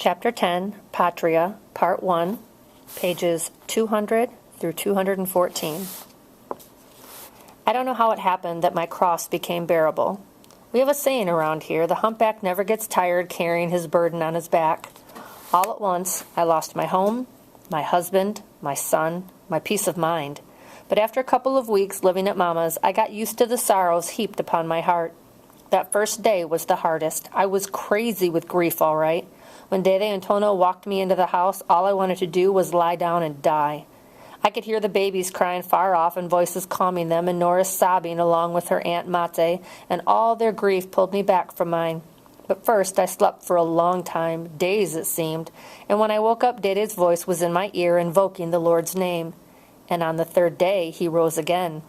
Chapter 10, Patria, Part 1, pages 200 through 214. I don't know how it happened that my cross became bearable. We have a saying around here, the humpback never gets tired carrying his burden on his back. All at once, I lost my home, my husband, my son, my peace of mind. But after a couple of weeks living at Mama's, I got used to the sorrows heaped upon my heart. That first day was the hardest. I was crazy with grief, all right. When Dede and Tono walked me into the house, all I wanted to do was lie down and die. I could hear the babies crying far off and voices calming them, and Nora sobbing along with her Aunt Mate, and all their grief pulled me back from mine. But first I slept for a long time, days it seemed, and when I woke up Dede's voice was in my ear invoking the Lord's name. And on the third day he rose again.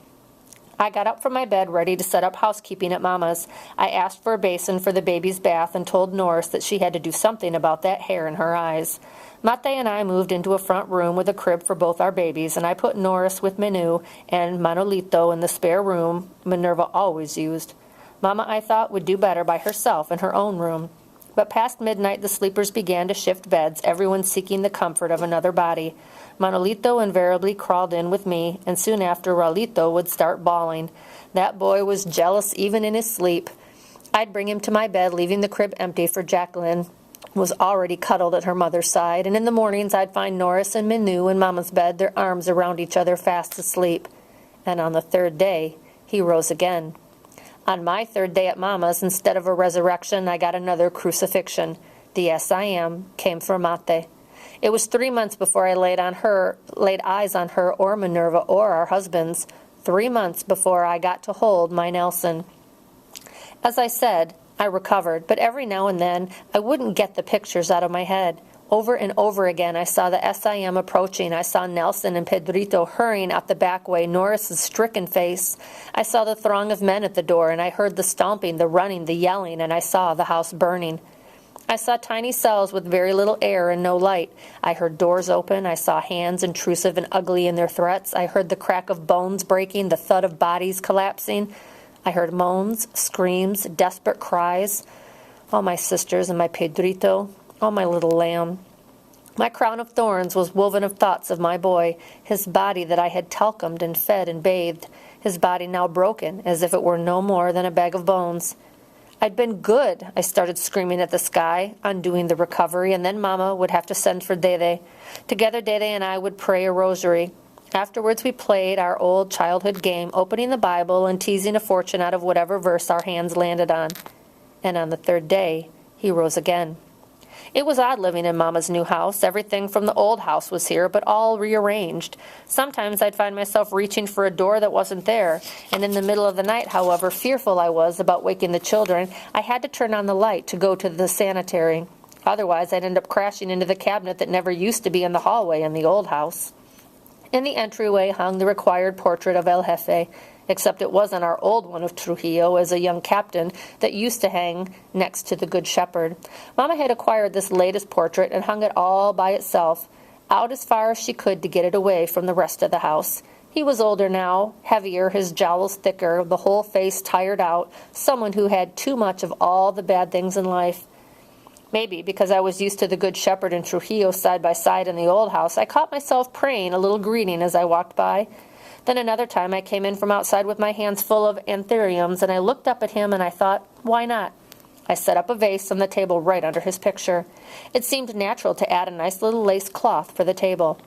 I got up from my bed ready to set up housekeeping at Mama's. I asked for a basin for the baby's bath and told Norris that she had to do something about that hair in her eyes. Mate and I moved into a front room with a crib for both our babies, and I put Norris with Menu and Manolito in the spare room Minerva always used. Mama, I thought, would do better by herself in her own room. But past midnight the sleepers began to shift beds, everyone seeking the comfort of another body. Manolito invariably crawled in with me, and soon after Raulito would start bawling. That boy was jealous even in his sleep. I'd bring him to my bed, leaving the crib empty, for Jacqueline was already cuddled at her mother's side, and in the mornings I'd find Norris and Minu in Mama's bed, their arms around each other, fast asleep. And on the third day, he rose again. On my third day at Mama's, instead of a resurrection, I got another crucifixion. The S.I.M. came for Mate. It was 3 months before I laid eyes on her or Minerva or our husbands. 3 months before I got to hold my Nelson. As I said, I recovered, but every now and then I wouldn't get the pictures out of my head. Over and over again I saw the S.I.M. approaching. I saw Nelson and Pedrito hurrying out the back way, Norris's stricken face. I saw the throng of men at the door, and I heard the stomping, the running, the yelling, and I saw the house burning. I saw tiny cells with very little air and no light. I heard doors open. I saw hands intrusive and ugly in their threats. I heard the crack of bones breaking, the thud of bodies collapsing. I heard moans, screams, desperate cries. Oh, my sisters and my Pedrito. Oh, my little lamb. My crown of thorns was woven of thoughts of my boy, his body that I had talcumed and fed and bathed, his body now broken, as if it were no more than a bag of bones. I'd been good, I started screaming at the sky, undoing the recovery, and then Mama would have to send for Dede. Together Dede and I would pray a rosary. Afterwards we played our old childhood game, opening the Bible and teasing a fortune out of whatever verse our hands landed on. And on the third day, he rose again. It was odd living in Mama's new house. Everything from the old house was here, but all rearranged. Sometimes I'd find myself reaching for a door that wasn't there, and in the middle of the night, however fearful I was about waking the children, I had to turn on the light to go to the sanitary. Otherwise, I'd end up crashing into the cabinet that never used to be in the hallway in the old house. In the entryway hung the required portrait of El Jefe, except it wasn't our old one of Trujillo as a young captain that used to hang next to the Good Shepherd. Mama had acquired this latest portrait and hung it all by itself, out as far as she could to get it away from the rest of the house. He was older now, heavier, his jowls thicker, the whole face tired out, someone who had too much of all the bad things in life. Maybe because I was used to the Good Shepherd and Trujillo side by side in the old house, I caught myself praying a little greeting as I walked by. Then another time I came in from outside with my hands full of anthuriums, and I looked up at him and I thought, why not? I set up a vase on the table right under his picture. It seemed natural to add a nice little lace cloth for the table.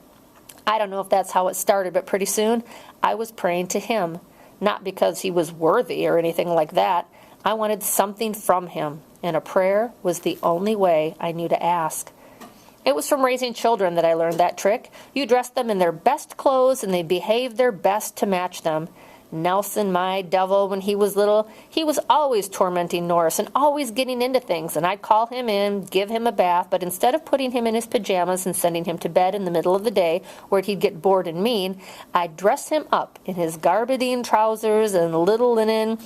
I don't know if that's how it started, but pretty soon I was praying to him. Not because he was worthy or anything like that. I wanted something from him, and a prayer was the only way I knew to ask. It was from raising children that I learned that trick. You dressed them in their best clothes, and they behaved their best to match them. Nelson, my devil, when he was little, he was always tormenting Norris and always getting into things, and I'd call him in, give him a bath, but instead of putting him in his pajamas and sending him to bed in the middle of the day, where he'd get bored and mean, I'd dress him up in his garbadine trousers and little linen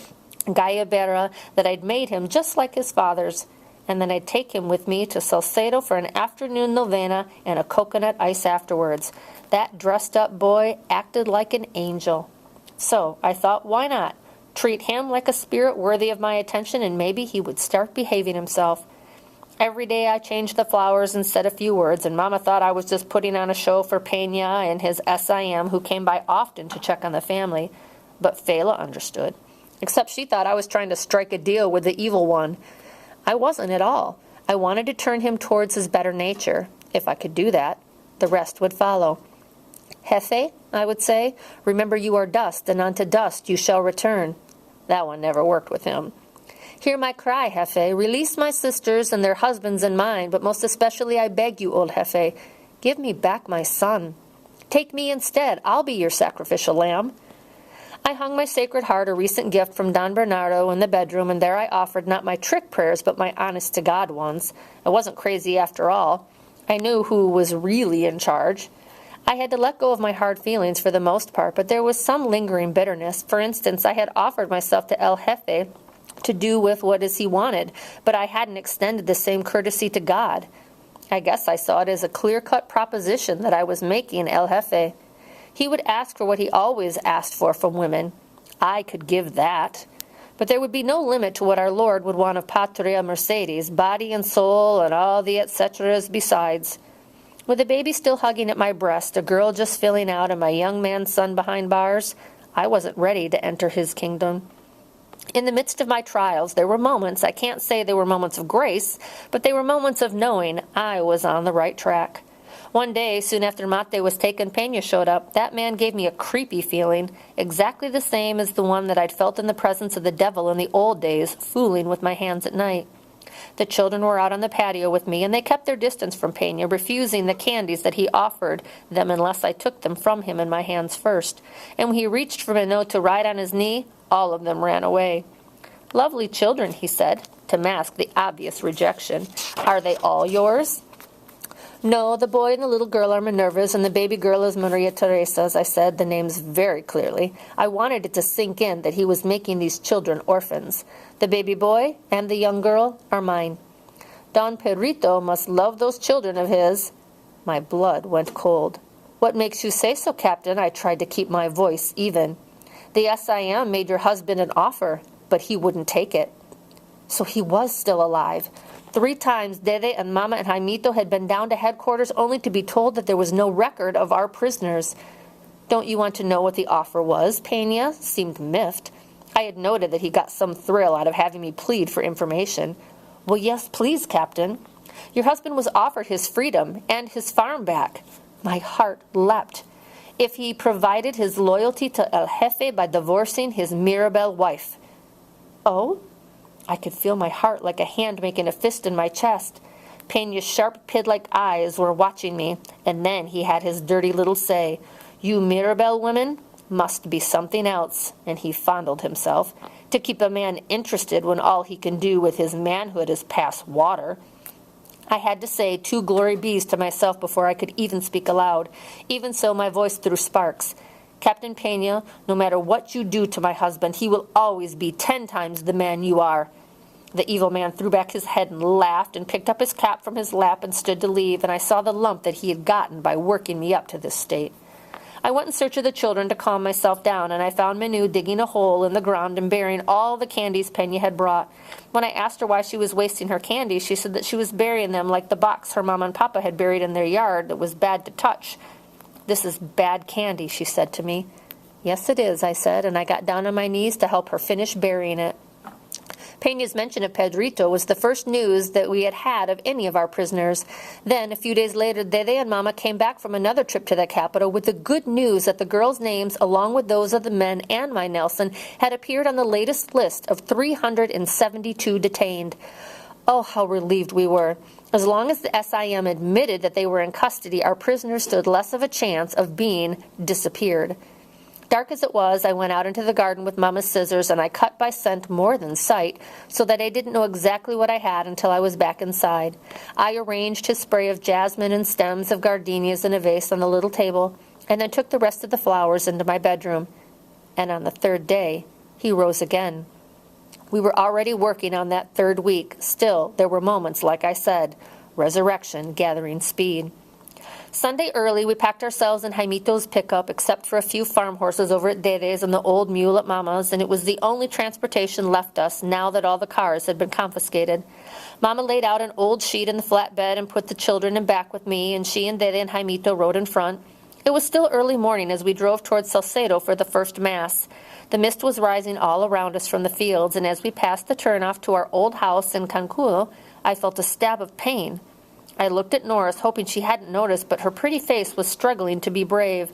gallabera that I'd made him just like his father's. And then I'd take him with me to Salcedo for an afternoon novena and a coconut ice afterwards. That dressed-up boy acted like an angel. So I thought, why not? Treat him like a spirit worthy of my attention, and maybe he would start behaving himself. Every day I changed the flowers and said a few words, and Mama thought I was just putting on a show for Peña and his SIM, who came by often to check on the family. But Fela understood, except she thought I was trying to strike a deal with the evil one. I wasn't at all. I wanted to turn him towards his better nature. If I could do that, the rest would follow. Jefe, I would say, remember you are dust, and unto dust you shall return. That one never worked with him. Hear my cry, Jefe. Release my sisters and their husbands and mine, but most especially I beg you, old Jefe, give me back my son. Take me instead. I'll be your sacrificial lamb. I hung my Sacred Heart, a recent gift from Don Bernardo, in the bedroom, and there I offered not my trick prayers, but my honest-to-God ones. I wasn't crazy after all. I knew who was really in charge. I had to let go of my hard feelings for the most part, but there was some lingering bitterness. For instance, I had offered myself to El Jefe to do with what as he wanted, but I hadn't extended the same courtesy to God. I guess I saw it as a clear-cut proposition that I was making El Jefe. He would ask for what he always asked for from women. I could give that. But there would be no limit to what our Lord would want of Patria Mercedes, body and soul, and all the et ceteras besides. With a baby still hugging at my breast, a girl just filling out, and my young man's son behind bars, I wasn't ready to enter his kingdom. In the midst of my trials, there were moments, I can't say they were moments of grace, but they were moments of knowing I was on the right track. One day, soon after Mate was taken, Peña showed up. That man gave me a creepy feeling, exactly the same as the one that I'd felt in the presence of the devil in the old days, fooling with my hands at night. The children were out on the patio with me, and they kept their distance from Peña, refusing the candies that he offered them unless I took them from him in my hands first. And when he reached for Minot to ride on his knee, all of them ran away. Lovely children, he said, to mask the obvious rejection. Are they all yours? No, the boy and the little girl are Minerva's, and the baby girl is Maria Teresa's, I said the names very clearly. I wanted it to sink in that he was making these children orphans. The baby boy and the young girl are mine. Don Pedrito must love those children of his. My blood went cold. What makes you say so, Captain? I tried to keep my voice even. The SIM made your husband an offer, but he wouldn't take it. So he was still alive. 3 times Dede and Mama and Jaimito had been down to headquarters only to be told that there was no record of our prisoners. Don't you want to know what the offer was? Peña seemed miffed. I had noted that he got some thrill out of having me plead for information. Well, yes, please, Captain. Your husband was offered his freedom and his farm back. My heart leapt. If he provided his loyalty to El Jefe by divorcing his Mirabel wife. Oh? I could feel my heart like a hand making a fist in my chest. Peña's sharp pid-like eyes were watching me, and then he had his dirty little say, You Mirabel women must be something else, and he fondled himself, to keep a man interested when all he can do with his manhood is pass water. I had to say 2 glory bees to myself before I could even speak aloud. Even so, my voice threw sparks. Captain Peña, no matter what you do to my husband, he will always be 10 times the man you are. The evil man threw back his head and laughed and picked up his cap from his lap and stood to leave, and I saw the lump that he had gotten by working me up to this state. I went in search of the children to calm myself down, and I found Manu digging a hole in the ground and burying all the candies Peña had brought. When I asked her why she was wasting her candies, she said that she was burying them like the box her mama and papa had buried in their yard that was bad to touch. This is bad candy, she said to me. Yes, it is, I said, and I got down on my knees to help her finish burying it. Peña's mention of Pedrito was the first news that we had had of any of our prisoners. Then, a few days later, Dede and Mama came back from another trip to the capital with the good news that the girls' names, along with those of the men and my Nelson, had appeared on the latest list of 372 detained. Oh, how relieved we were. As long as the SIM admitted that they were in custody, our prisoners stood less of a chance of being disappeared. Dark as it was, I went out into the garden with Mama's scissors, and I cut by scent more than sight, so that I didn't know exactly what I had until I was back inside. I arranged his spray of jasmine and stems of gardenias in a vase on the little table, and then took the rest of the flowers into my bedroom. And on the 3rd day, he rose again. We were already working on that 3rd week. Still, there were moments, like I said, resurrection gathering speed. Sunday early, we packed ourselves in Jaimito's pickup, except for a few farm horses over at Dede's and the old mule at Mama's, and it was the only transportation left us now that all the cars had been confiscated. Mama laid out an old sheet in the flatbed and put the children in back with me, and she and Dede and Jaimito rode in front. It was still early morning as we drove towards Salcedo for the first Mass. The mist was rising all around us from the fields, and as we passed the turnoff to our old house in Canculo, I felt a stab of pain. I looked at Norris, hoping she hadn't noticed, but her pretty face was struggling to be brave.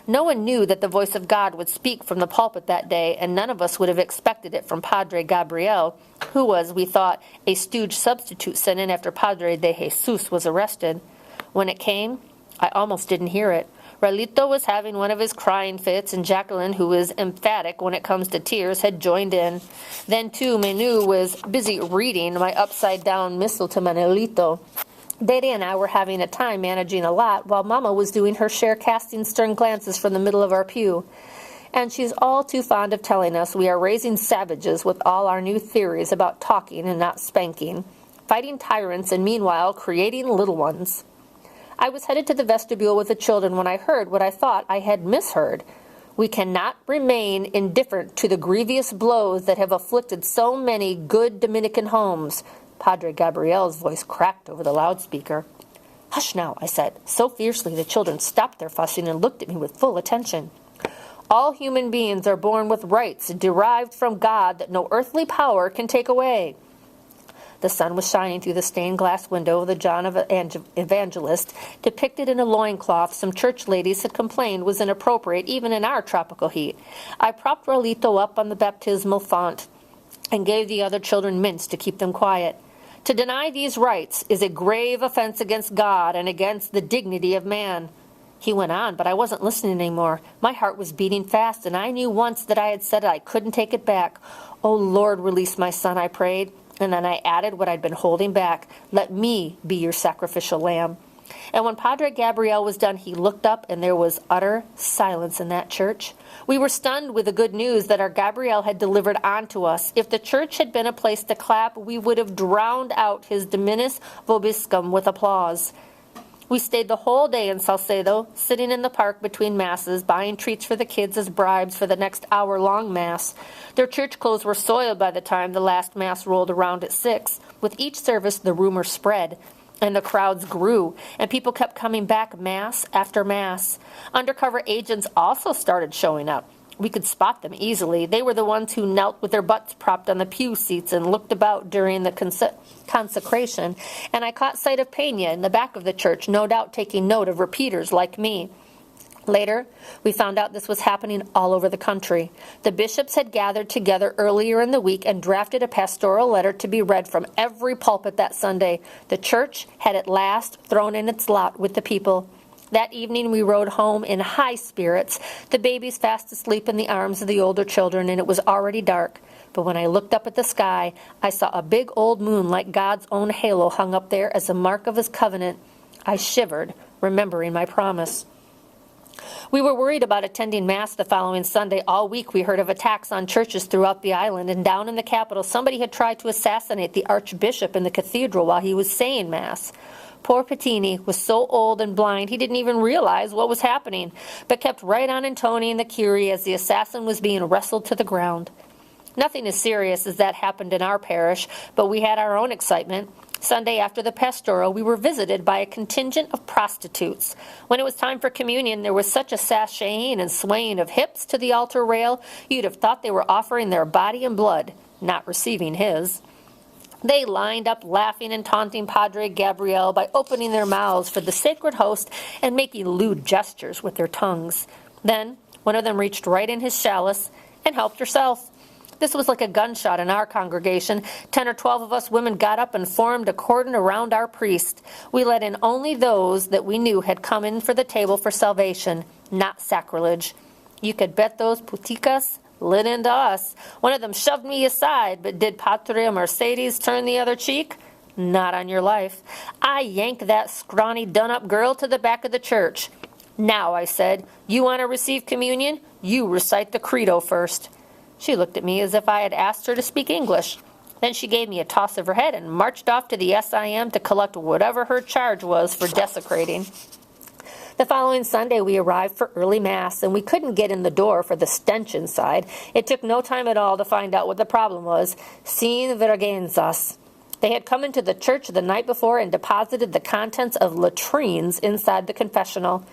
No one knew that the voice of God would speak from the pulpit that day, and none of us would have expected it from Padre Gabriel, who was, we thought, a stooge substitute sent in after Padre de Jesus was arrested. When it came, I almost didn't hear it. Raulito was having one of his crying fits, and Jacqueline, who is emphatic when it comes to tears, had joined in. Then, too, Menu was busy reading my upside-down missal to Manuelito. Dede and I were having a time managing a lot, while Mama was doing her share casting stern glances from the middle of our pew. And she's all too fond of telling us we are raising savages with all our new theories about talking and not spanking, fighting tyrants and meanwhile creating little ones. I was headed to the vestibule with the children when I heard what I thought I had misheard. We cannot remain indifferent to the grievous blows that have afflicted so many good Dominican homes. Padre Gabriel's voice cracked over the loudspeaker. "Hush now," I said, so fiercely the children stopped their fussing and looked at me with full attention. "All human beings are born with rights derived from God that no earthly power can take away." The sun was shining through the stained glass window of the John Evangelist, depicted in a loincloth some church ladies had complained was inappropriate even in our tropical heat. I propped Raulito up on the baptismal font and gave the other children mints to keep them quiet. To deny these rights is a grave offense against God and against the dignity of man. He went on, but I wasn't listening anymore. My heart was beating fast, and I knew once that I had said I couldn't take it back. "Oh, Lord, release my son," I prayed. And then I added what I'd been holding back. "Let me be your sacrificial lamb." And when Padre Gabriel was done, he looked up, and there was utter silence in that church. We were stunned with the good news that our Gabriel had delivered onto us. If the church had been a place to clap, we would have drowned out his Dominus Vobiscum with applause. We stayed the whole day in Salcedo, sitting in the park between masses, buying treats for the kids as bribes for the next hour-long Mass. Their church clothes were soiled by the time the last Mass rolled around at 6. With each service, the rumor spread, and the crowds grew, and people kept coming back Mass after Mass. Undercover agents also started showing up. We could spot them easily. They were the ones who knelt with their butts propped on the pew seats and looked about during the consecration, and I caught sight of Peña in the back of the church, no doubt taking note of repeaters like me. Later, we found out this was happening all over the country. The bishops had gathered together earlier in the week and drafted a pastoral letter to be read from every pulpit that Sunday. The church had at last thrown in its lot with the people. That evening we rode home in high spirits, the babies fast asleep in the arms of the older children, and it was already dark. But when I looked up at the sky, I saw a big old moon like God's own halo hung up there as a mark of his covenant. I shivered, remembering my promise. We were worried about attending Mass the following Sunday. All week we heard of attacks on churches throughout the island, and down in the capital somebody had tried to assassinate the archbishop in the cathedral while he was saying Mass. Poor Pettini was so old and blind he didn't even realize what was happening, but kept right on intoning the Kyrie as the assassin was being wrestled to the ground. Nothing as serious as that happened in our parish, but we had our own excitement. Sunday after the pastoral, we were visited by a contingent of prostitutes. When it was time for communion, there was such a sashaying and swaying of hips to the altar rail, you'd have thought they were offering their body and blood, not receiving his. They lined up laughing and taunting Padre Gabriel by opening their mouths for the sacred host and making lewd gestures with their tongues. Then one of them reached right in his chalice and helped herself. This was like a gunshot in our congregation. 10 or 12 of us women got up and formed a cordon around our priest. We let in only those that we knew had come in for the table for salvation, not sacrilege. You could bet those puticas lit into us. One of them shoved me aside, but did Patria Mercedes turn the other cheek? Not on your life. I yanked that scrawny, done-up girl to the back of the church. "Now," I said, "you want to receive communion? You recite the credo first." She looked at me as if I had asked her to speak English. Then she gave me a toss of her head and marched off to the SIM to collect whatever her charge was for desecrating. The following Sunday, we arrived for early Mass, and we couldn't get in the door for the stench inside. It took no time at all to find out what the problem was. Sin vergüenzas. They had come into the church the night before and deposited the contents of latrines inside the confessional.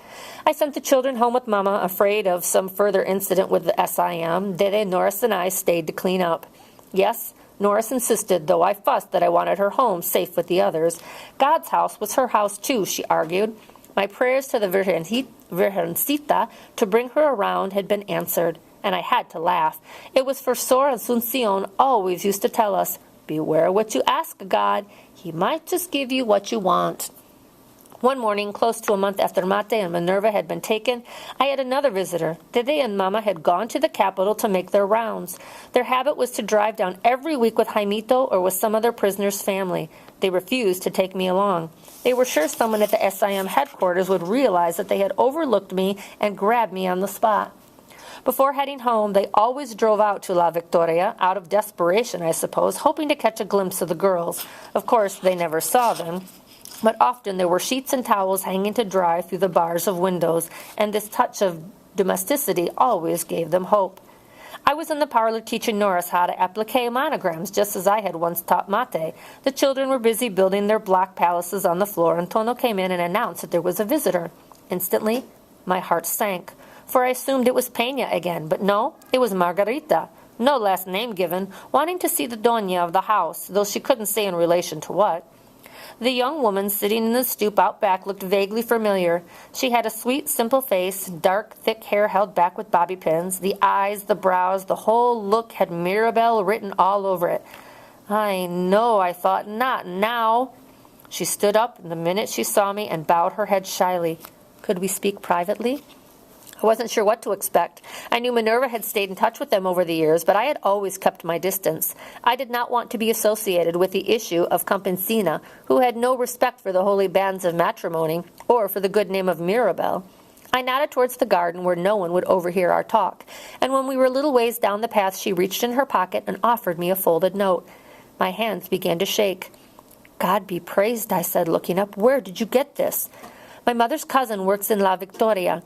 I sent the children home with Mama, afraid of some further incident with the SIM. Dede, Norris, and I stayed to clean up. Yes, Norris insisted, though I fussed that I wanted her home safe with the others. God's house was her house too, she argued. My prayers to the Virgencita to bring her around had been answered, and I had to laugh. It was for Sor Asuncion always used to tell us, beware what you ask God. He might just give you what you want. One morning, close to a month after Mate and Minerva had been taken, I had another visitor. Dede and Mama had gone to the capital to make their rounds. Their habit was to drive down every week with Jaimito or with some other prisoner's family. They refused to take me along. They were sure someone at the SIM headquarters would realize that they had overlooked me and grab me on the spot. Before heading home, they always drove out to La Victoria, out of desperation, I suppose, hoping to catch a glimpse of the girls. Of course, they never saw them. But often there were sheets and towels hanging to dry through the bars of windows, and this touch of domesticity always gave them hope. I was in the parlor teaching Norris how to applique monograms, just as I had once taught Mate. The children were busy building their block palaces on the floor, and Tono came in and announced that there was a visitor. Instantly, my heart sank, for I assumed it was Peña again, but no, it was Margarita, no last name given, wanting to see the doña of the house, though she couldn't say in relation to what. The young woman sitting in the stoop out back looked vaguely familiar. She had a sweet, simple face, dark, thick hair held back with bobby pins. The eyes, the brows, the whole look had Mirabelle written all over it. I know, I thought, not now. She stood up the minute she saw me and bowed her head shyly. Could we speak privately? I wasn't sure what to expect. I knew Minerva had stayed in touch with them over the years, but I had always kept my distance. I did not want to be associated with the issue of Campesina, who had no respect for the holy bands of matrimony or for the good name of Mirabelle. I nodded towards the garden where no one would overhear our talk, and when we were a little ways down the path, she reached in her pocket and offered me a folded note. My hands began to shake. God be praised, I said, looking up. Where did you get this? My mother's cousin works in La Victoria.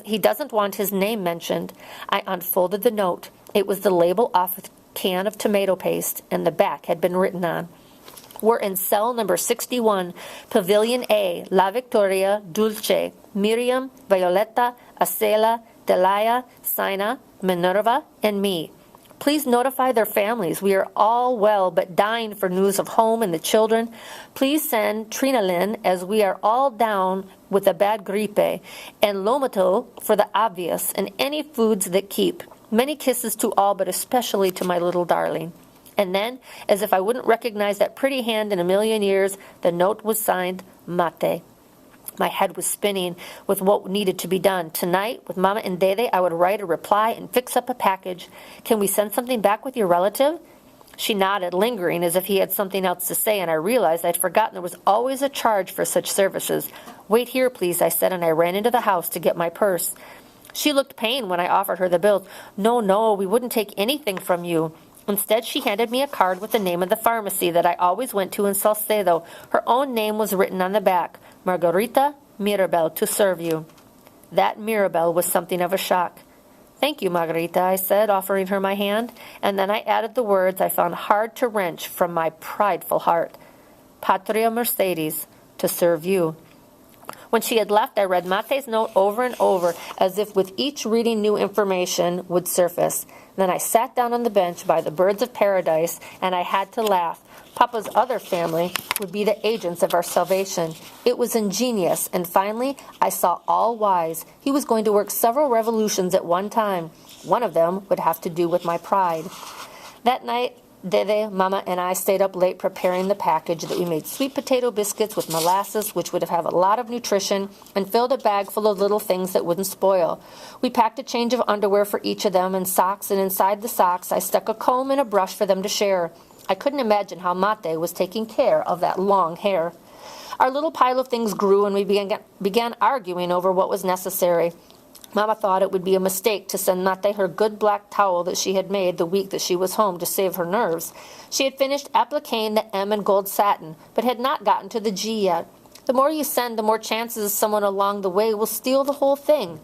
He doesn't want his name mentioned. I unfolded the note. It was the label off a can of tomato paste, and the back had been written on. We're in cell number 61, Pavilion A, La Victoria, Dulce, Miriam, Violeta, Acela, Delia, Sina, Minerva, and me. Please notify their families. We are all well but dying for news of home and the children. Please send Trinalin, as we are all down with a bad gripe, and Lomato for the obvious, and any foods that keep. Many kisses to all, but especially to my little darling. And then, as if I wouldn't recognize that pretty hand in a million years, the note was signed Mate. My head was spinning with what needed to be done. Tonight, with Mama and Dede, I would write a reply and fix up a package. Can we send something back with your relative? She nodded, lingering as if he had something else to say, and I realized I'd forgotten there was always a charge for such services. Wait here, please, I said, and I ran into the house to get my purse. She looked pained when I offered her the bills. No, we wouldn't take anything from you. Instead, she handed me a card with the name of the pharmacy that I always went to in Salcedo. Her own name was written on the back, Margarita Mirabelle, to serve you. That Mirabelle was something of a shock. Thank you, Margarita, I said, offering her my hand, and then I added the words I found hard to wrench from my prideful heart. Patria Mercedes, to serve you. When she had left, I read Mate's note over and over, as if with each reading new information would surface. Then I sat down on the bench by the birds of paradise, and I had to laugh. Papa's other family would be the agents of our salvation. It was ingenious, and finally I saw all wise. He was going to work several revolutions at one time. One of them would have to do with my pride. That night, Dede, Mama, and I stayed up late preparing the package that we made sweet potato biscuits with molasses, which would have a lot of nutrition, and filled a bag full of little things that wouldn't spoil. We packed a change of underwear for each of them and socks, and inside the socks I stuck a comb and a brush for them to share. I couldn't imagine how Mate was taking care of that long hair. Our little pile of things grew, and we began arguing over what was necessary. Mama thought it would be a mistake to send Mate her good black towel that she had made the week that she was home to save her nerves. She had finished appliquing the M in gold satin, but had not gotten to the G yet. The more you send, the more chances someone along the way will steal the whole thing.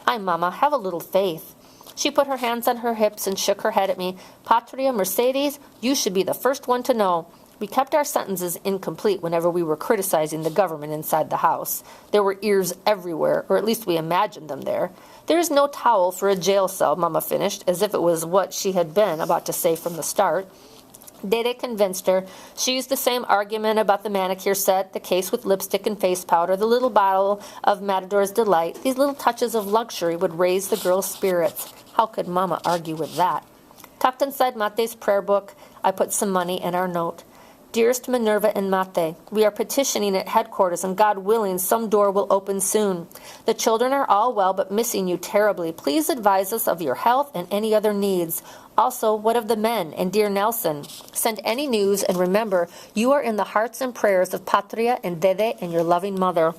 Ay, Mama, have a little faith. She put her hands on her hips and shook her head at me. Patria, Mercedes, you should be the first one to know. We kept our sentences incomplete whenever we were criticizing the government inside the house. There were ears everywhere, or at least we imagined them there. There is no towel for a jail cell, Mama finished, as if it was what she had been about to say from the start. Dede convinced her. She used the same argument about the manicure set, the case with lipstick and face powder, the little bottle of Matador's Delight. These little touches of luxury would raise the girl's spirits. How could Mama argue with that? Tucked inside Mate's prayer book, I put some money and our note. Dearest Minerva and Mate, we are petitioning at headquarters, and God willing, some door will open soon. The children are all well, but missing you terribly. Please advise us of your health and any other needs. Also, what of the men and dear Nelson? Send any news, and remember, you are in the hearts and prayers of Patria and Dede and your loving mother.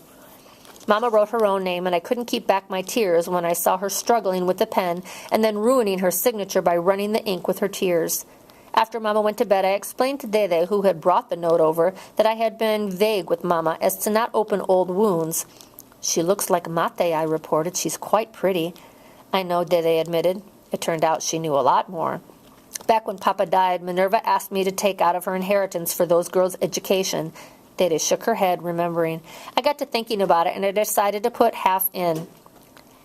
Mama wrote her own name, and I couldn't keep back my tears when I saw her struggling with the pen and then ruining her signature by running the ink with her tears. After Mama went to bed, I explained to Dede, who had brought the note over, that I had been vague with Mama as to not open old wounds. She looks like Mate, I reported. She's quite pretty. I know, Dede admitted. It turned out she knew a lot more. Back when Papa died, Minerva asked me to take out of her inheritance for those girls' education. Dede shook her head, remembering. I got to thinking about it, and I decided to put half in.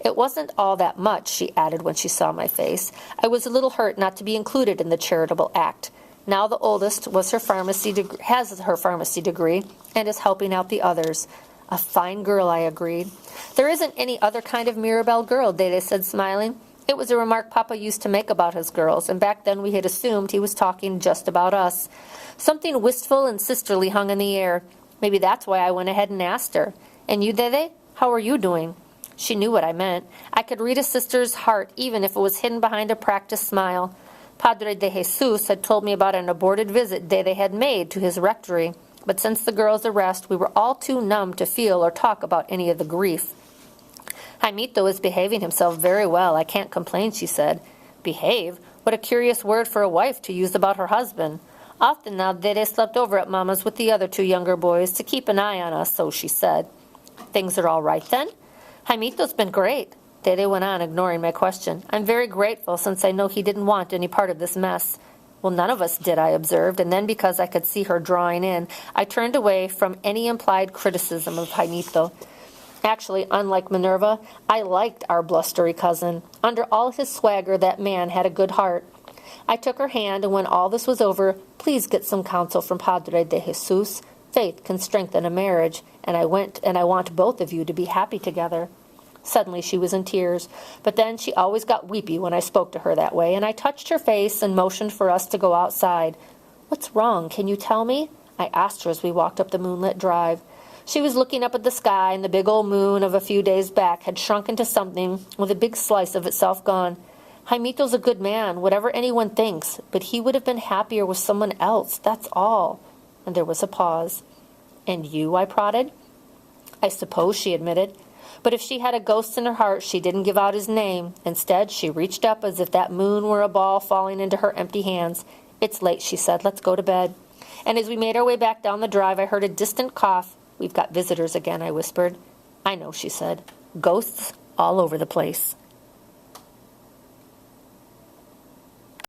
It wasn't all that much, she added when she saw my face. I was a little hurt not to be included in the charitable act. Now the oldest has her pharmacy degree and is helping out the others. A fine girl, I agreed. There isn't any other kind of Mirabelle girl, Dede said, smiling. It was a remark Papa used to make about his girls, and back then we had assumed he was talking just about us. Something wistful and sisterly hung in the air. Maybe that's why I went ahead and asked her. And you, Dede? How are you doing? She knew what I meant. I could read a sister's heart, even if it was hidden behind a practiced smile. Padre de Jesus had told me about an aborted visit Dede had made to his rectory, but since the girl's arrest, we were all too numb to feel or talk about any of the grief. Jaimito is behaving himself very well. I can't complain, she said. Behave? What a curious word for a wife to use about her husband. Often now Dede slept over at Mama's with the other two younger boys to keep an eye on us, so she said. Things are all right, then? Jaimito's been great, Dede went on, ignoring my question. I'm very grateful, since I know he didn't want any part of this mess. Well, none of us did, I observed, and then because I could see her drawing in, I turned away from any implied criticism of Jaimito. Actually, unlike Minerva, I liked our blustery cousin. Under all his swagger, that man had a good heart. I took her hand, and when all this was over, please get some counsel from Padre de Jesus. Faith can strengthen a marriage, and I want both of you to be happy together. Suddenly she was in tears, but then she always got weepy when I spoke to her that way, and I touched her face and motioned for us to go outside. What's wrong? Can you tell me? I asked her as we walked up the moonlit drive. She was looking up at the sky, and the big old moon of a few days back had shrunk into something with a big slice of itself gone. Jaimito's a good man, whatever anyone thinks, but he would have been happier with someone else, that's all. And there was a pause. And you, I prodded. I suppose, she admitted. But if she had a ghost in her heart, she didn't give out his name. Instead, she reached up as if that moon were a ball falling into her empty hands. It's late, she said. Let's go to bed. And as we made our way back down the drive, I heard a distant cough. We've got visitors again, I whispered. I know, she said. Ghosts all over the place.